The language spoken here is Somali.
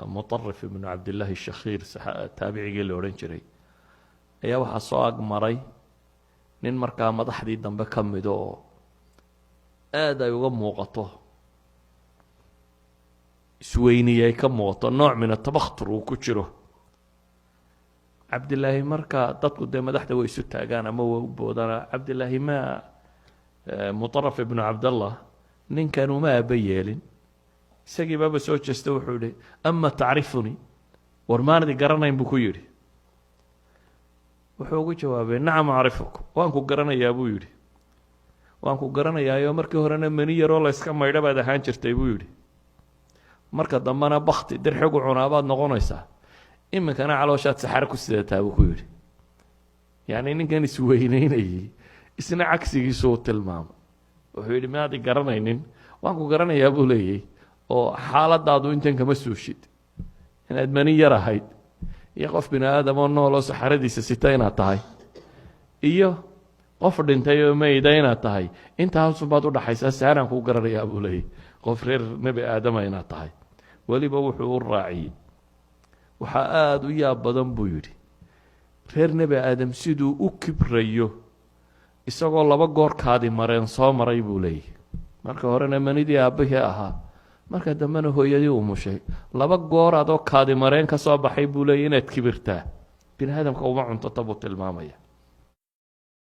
muطarif ibnu cabdillaahi shakhiir taabicigii la odhan jiray ayaa waxaa soo agmaray nin markaa madaxdii dambe ka mido oo aad ay uga muuqato isweyniye ay ka muuqato nooc min atabakhtur uu ku jiro cabdillaahi markaa dadku dee madaxda way isu taagaan ama way u boodaan cabdillaahi ma muطaraf ibnu cabdallah ninkan uma aaba yeelin isagii baaba soo jeesta wuxuu yihi ama tacrifunii war maanadi garanayn buu ku yidhi wuxuu ugu jawaabay nacam acrifuk waan ku garanayaa buu yidhi waan ku garanayaayo markii horena meni yaroo layska maydho baad ahaan jirtay buu yidhi marka dambena bakti dirxigu cunaabaad noqonaysaa iminkana calooshaad saxare ku sidataa buu ku yidhi yacni ninkan isweyneynayey isna cagsigiisu u tilmaamay wuxuu yidhi maadi garanaynin waan ku garanayaa buu leeyay oo xaaladaadu intan kama suushid inaad mani yar ahayd iyo qof bini aadamoo nooloo saxaradiisa sita inaad tahay iyo qof dhintay oo mayda inaad tahay intaasunbaad u dhaxaysaa saanaan kuu garanayaa buu leeyay qof reer nebi aadama inaad tahay weliba wuxuu u raaciyey waxaa aada u yaab badan buu yidhi reer nebi aadam siduu u kibrayo isagoo 2 goor kaadi mareen soo maray buu leeyay marka horena manidii aabbihii ahaa marka dambena hooyadii uu mushay 2 goor adoo kaadi mareen ka soo baxay buu leeyay inaad kibirtaa bini aadamka uma cunto tabuu tilmaamaya